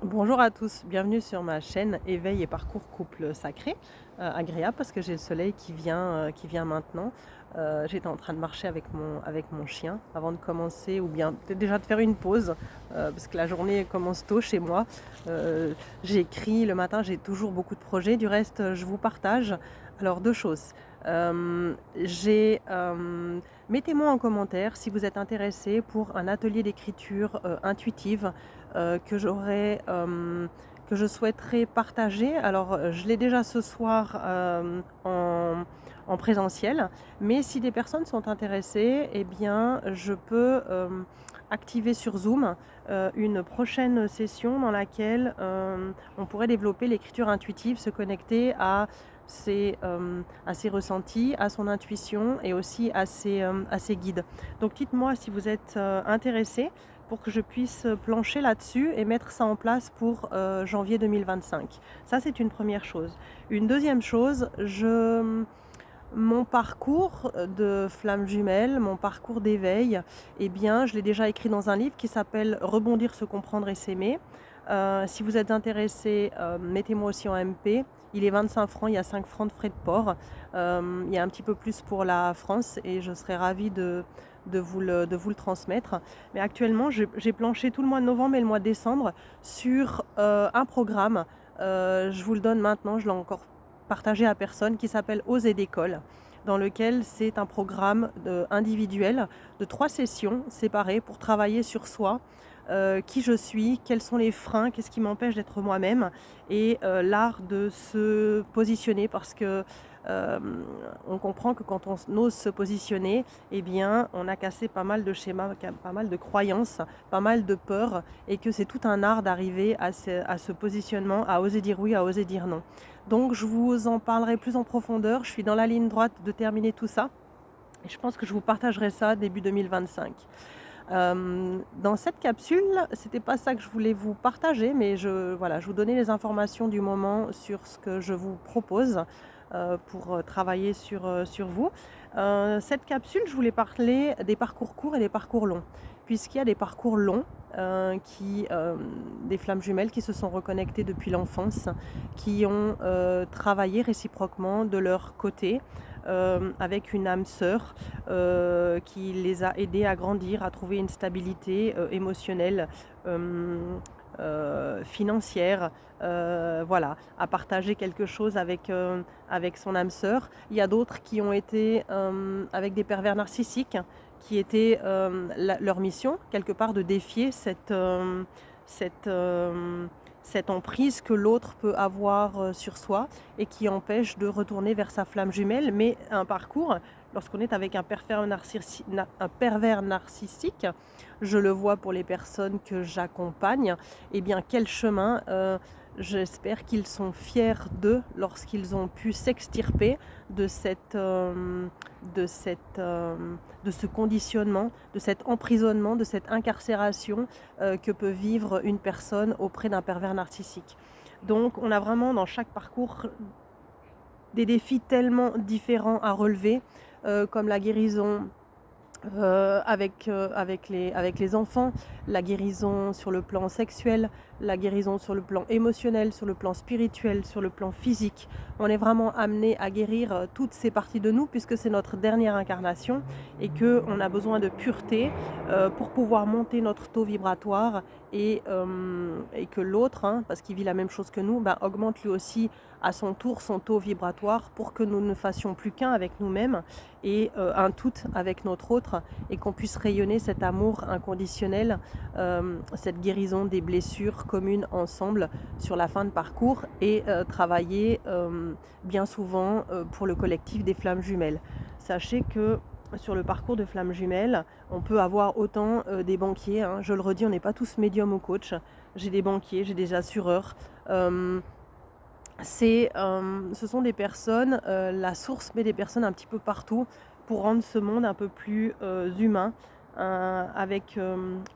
Bonjour à tous, bienvenue sur ma chaîne Éveil et parcours couple sacré. Agréable parce que j'ai le soleil qui vient maintenant. J'étais en train de marcher avec mon chien avant de commencer, ou bien peut-être déjà de faire une pause, parce que la journée commence tôt chez moi. J'écris le matin, j'ai toujours beaucoup de projets. Du reste, je vous partage. Alors deux choses. Euh, j'ai, Mettez-moi en commentaire si vous êtes intéressé pour un atelier d'écriture intuitive que que je souhaiterais partager. Alors, je l'ai déjà ce soir en présentiel, mais si des personnes sont intéressées, eh bien, je peux activer sur Zoom une prochaine session dans laquelle on pourrait développer l'écriture intuitive, se connecter à ses ressentis, à son intuition et aussi à ses guides. Donc dites-moi si vous êtes intéressé pour que je puisse plancher là-dessus et mettre ça en place pour janvier 2025. Ça, c'est une première chose. Une deuxième chose, mon parcours de flamme jumelle, mon parcours d'éveil, eh bien, je l'ai déjà écrit dans un livre qui s'appelle Rebondir, se comprendre et s'aimer. Si vous êtes intéressé, mettez-moi aussi en MP. Il est 25 francs, il y a 5 francs de frais de port. Il y a un petit peu plus pour la France et je serais ravie de vous le transmettre. Mais actuellement, j'ai planché tout le mois de novembre et le mois de décembre sur un programme. Je vous le donne maintenant, je l'ai encore partagé à personne, qui s'appelle Oser d'école, dans lequel c'est un programme individuel de 3 sessions séparées pour travailler sur soi, qui je suis, quels sont les freins, qu'est-ce qui m'empêche d'être moi-même, et l'art de se positionner, parce que euh, on comprend que quand on ose se positionner, eh bien, on a cassé pas mal de schémas, pas mal de croyances, pas mal de peurs, et que c'est tout un art d'arriver à ce positionnement, à oser dire oui, à oser dire non. Donc je vous en parlerai plus en profondeur. Je suis dans la ligne droite de terminer tout ça. Et je pense que je vous partagerai ça début 2025. Dans cette capsule, c'était pas ça que je voulais vous partager, mais voilà, je vous donnais les informations du moment sur ce que je vous propose pour travailler sur vous. Cette capsule, je voulais parler des parcours courts et des parcours longs, puisqu'il y a des parcours longs, des flammes jumelles qui se sont reconnectées depuis l'enfance, qui ont travaillé réciproquement de leur côté avec une âme sœur qui les a aidés à grandir, à trouver une stabilité émotionnelle, financière, voilà, à partager quelque chose avec son âme sœur. Il y a d'autres qui ont été avec des pervers narcissiques, qui était leur mission, quelque part, de défier cette, euh, cette emprise que l'autre peut avoir sur soi et qui empêche de retourner vers sa flamme jumelle. Mais un parcours, lorsqu'on est avec un pervers narcissique, je le vois pour les personnes que j'accompagne, eh bien quel chemin, j'espère qu'ils sont fiers d'eux lorsqu'ils ont pu s'extirper de de ce conditionnement, de cet emprisonnement, de cette incarcération que peut vivre une personne auprès d'un pervers narcissique. Donc on a vraiment dans chaque parcours des défis tellement différents à relever, comme la guérison avec les enfants, la guérison sur le plan sexuel, la guérison sur le plan émotionnel, sur le plan spirituel, sur le plan physique. On est vraiment amené à guérir toutes ces parties de nous, puisque c'est notre dernière incarnation et qu'on a besoin de pureté pour pouvoir monter notre taux vibratoire, et que l'autre, hein, parce qu'il vit la même chose que nous, ben, augmente lui aussi à son tour son taux vibratoire pour que nous ne fassions plus qu'un avec nous-mêmes et un tout avec notre autre, et qu'on puisse rayonner cet amour inconditionnel, cette guérison des blessures communes ensemble sur la fin de parcours, et travailler bien souvent pour le collectif des flammes jumelles. Sachez que sur le parcours de flammes jumelles, on peut avoir autant des banquiers, hein, je le redis, on n'est pas tous médiums ou coach. J'ai des banquiers, j'ai des assureurs. Euh, ce sont des personnes, la source met des personnes un petit peu partout pour rendre ce monde un peu plus humain, avec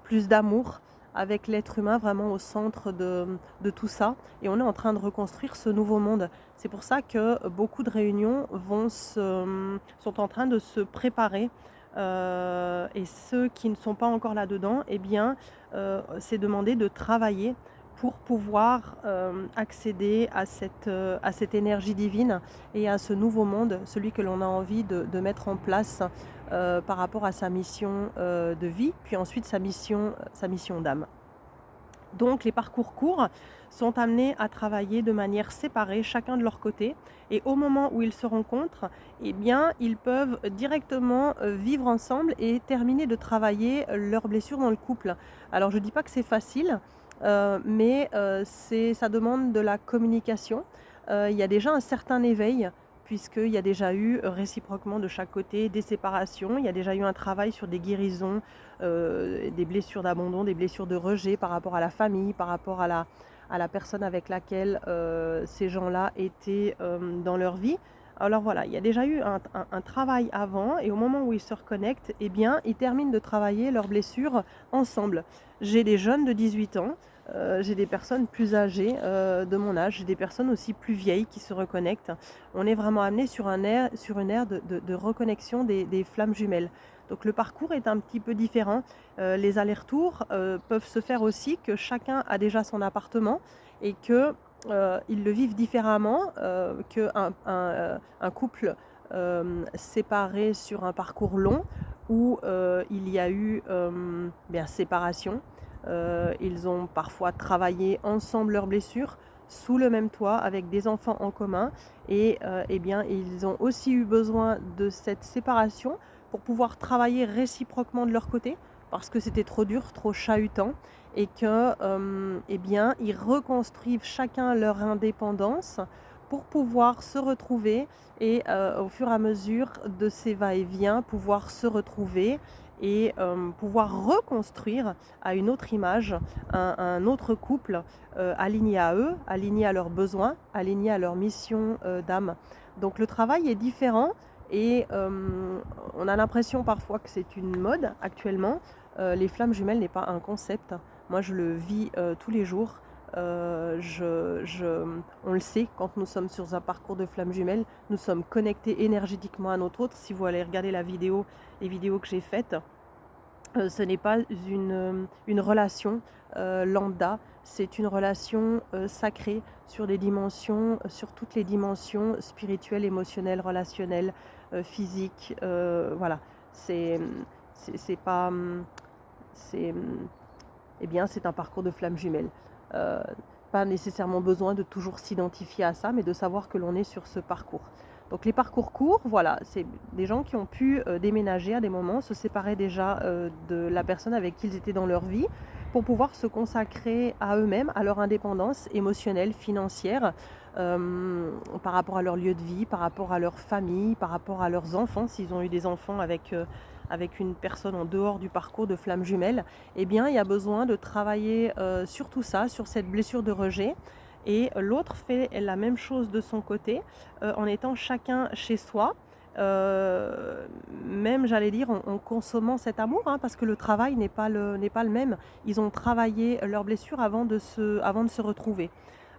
plus d'amour, avec l'être humain vraiment au centre de tout ça. Et on est en train de reconstruire ce nouveau monde. C'est pour ça que beaucoup de réunions sont en train de se préparer. Et ceux qui ne sont pas encore là-dedans, eh bien, c'est demandé de travailler pour pouvoir accéder à cette énergie divine et à ce nouveau monde, celui que l'on a envie de mettre en place par rapport à sa mission de vie, puis ensuite sa mission d'âme. Donc les parcours courts sont amenés à travailler de manière séparée, chacun de leur côté. Et au moment où ils se rencontrent, eh bien, ils peuvent directement vivre ensemble et terminer de travailler leurs blessures dans le couple. Alors je ne dis pas que c'est facile, mais ça demande de la communication. Il y a déjà un certain éveil, puisqu'il y a déjà eu réciproquement de chaque côté des séparations, il y a déjà eu un travail sur des guérisons, des blessures d'abandon, des blessures de rejet par rapport à la famille, par rapport à la personne avec laquelle ces gens-là étaient dans leur vie. Alors voilà, il y a déjà eu un travail avant et au moment où ils se reconnectent, eh bien, ils terminent de travailler leurs blessures ensemble. J'ai des jeunes de 18 ans, j'ai des personnes plus âgées de mon âge, j'ai des personnes aussi plus vieilles qui se reconnectent. On est vraiment amené sur une ère de reconnexion des flammes jumelles. Donc le parcours est un petit peu différent. Les allers-retours peuvent se faire aussi que chacun a déjà son appartement et que ils le vivent différemment qu'un couple séparé sur un parcours long où il y a eu bien séparation. Ils ont parfois travaillé ensemble leurs blessures sous le même toit avec des enfants en commun et eh bien ils ont aussi eu besoin de cette séparation pour pouvoir travailler réciproquement de leur côté parce que c'était trop dur, trop chahutant et que eh bien ils reconstruisent chacun leur indépendance pour pouvoir se retrouver et au fur et à mesure de ces va-et-vient pouvoir se retrouver et pouvoir reconstruire à une autre image un autre couple aligné à eux, aligné à leurs besoins, aligné à leur mission d'âme. Donc le travail est différent et on a l'impression parfois que c'est une mode actuellement. Les flammes jumelles n'est pas un concept. Moi je le vis tous les jours. On le sait, quand nous sommes sur un parcours de flammes jumelles, nous sommes connectés énergétiquement à notre autre. Si vous allez regarder les vidéos que j'ai faites, ce n'est pas une relation lambda, c'est une relation sacrée sur des dimensions, sur toutes les dimensions spirituelles, émotionnelles, relationnelles, physiques. Voilà, c'est pas, c'est, eh bien, c'est un parcours de flammes jumelles. Euh, Pas nécessairement besoin de toujours s'identifier à ça, mais de savoir que l'on est sur ce parcours. Donc les parcours courts, voilà, c'est des gens qui ont pu déménager à des moments, se séparer déjà de la personne avec qui ils étaient dans leur vie, pour pouvoir se consacrer à eux-mêmes, à leur indépendance émotionnelle, financière, par rapport à leur lieu de vie, par rapport à leur famille, par rapport à leurs enfants, s'ils ont eu des enfants avec une personne en dehors du parcours de flamme jumelle, eh bien il y a besoin de travailler sur tout ça, sur cette blessure de rejet. Et l'autre fait la même chose de son côté, en étant chacun chez soi, même j'allais dire en consommant cet amour, hein, parce que le travail n'est pas le même. Ils ont travaillé leurs blessures avant de se retrouver.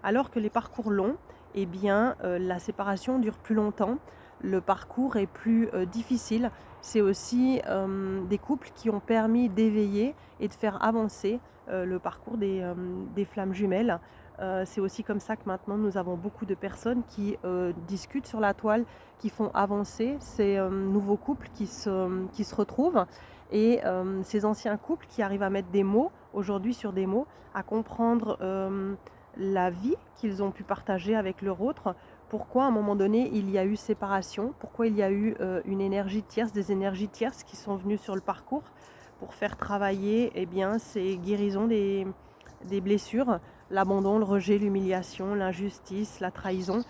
Alors que les parcours longs, eh bien, la séparation dure plus longtemps, le parcours est plus difficile. C'est aussi des couples qui ont permis d'éveiller et de faire avancer le parcours des flammes jumelles. C'est aussi comme ça que maintenant nous avons beaucoup de personnes qui discutent sur la toile, qui font avancer ces nouveaux couples qui se retrouvent et ces anciens couples qui arrivent à mettre des mots aujourd'hui sur des mots, à comprendre la vie qu'ils ont pu partager avec leur autre, pourquoi à un moment donné il y a eu séparation, pourquoi il y a eu une énergie tierce, des énergies tierces qui sont venues sur le parcours pour faire travailler eh bien, ces guérisons des blessures, l'abandon, le rejet, l'humiliation, l'injustice, la trahison,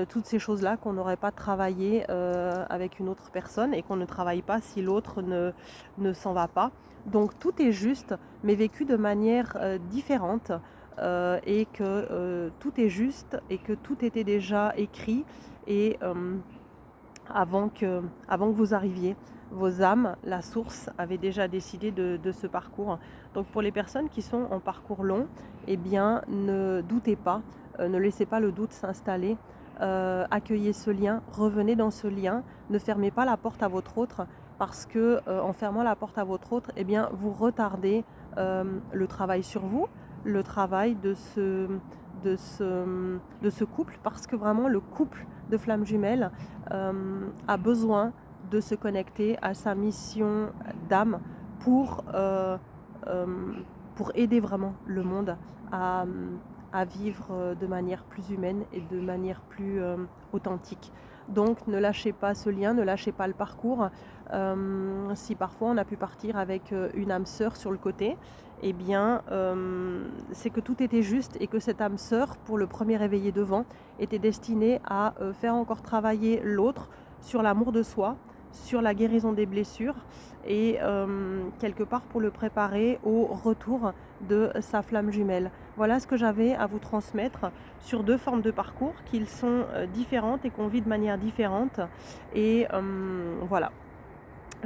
toutes ces choses-là qu'on n'aurait pas travaillé avec une autre personne et qu'on ne travaille pas si l'autre ne s'en va pas. Donc tout est juste, mais vécu de manière différente et que tout est juste et que tout était déjà écrit et avant que vous arriviez. Vos âmes, la source, avait déjà décidé de ce parcours. Donc pour les personnes qui sont en parcours long, eh bien ne doutez pas, ne laissez pas le doute s'installer. Accueillez ce lien, revenez dans ce lien, ne fermez pas la porte à votre autre parce que en fermant la porte à votre autre, eh bien vous retardez le travail sur vous, le travail de ce couple, parce que vraiment le couple de flammes jumelles a besoin de se connecter à sa mission d'âme pour, euh, euh, pour aider vraiment le monde à, à vivre de manière plus humaine et de manière plus authentique. Donc ne lâchez pas ce lien, ne lâchez pas le parcours. Si parfois on a pu partir avec une âme sœur sur le côté, eh bien c'est que tout était juste et que cette âme sœur, pour le premier réveillé devant, était destinée à faire encore travailler l'autre sur l'amour de soi, sur la guérison des blessures et quelque part pour le préparer au retour de sa flamme jumelle. Voilà ce que j'avais à vous transmettre sur 2 formes de parcours qui sont différentes et qu'on vit de manière différente. Et voilà,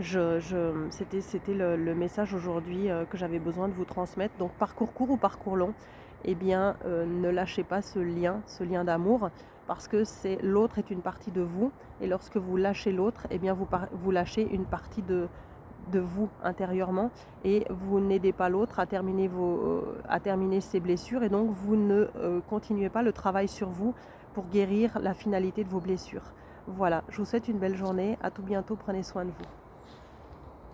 c'était le message aujourd'hui que j'avais besoin de vous transmettre. Donc parcours court ou parcours long, eh bien ne lâchez pas ce lien d'amour, parce que l'autre est une partie de vous, et lorsque vous lâchez l'autre, eh bien vous lâchez une partie de vous intérieurement, et vous n'aidez pas l'autre à terminer ses blessures, et donc vous ne continuez pas le travail sur vous pour guérir la finalité de vos blessures. Voilà, je vous souhaite une belle journée, à tout bientôt, prenez soin de vous.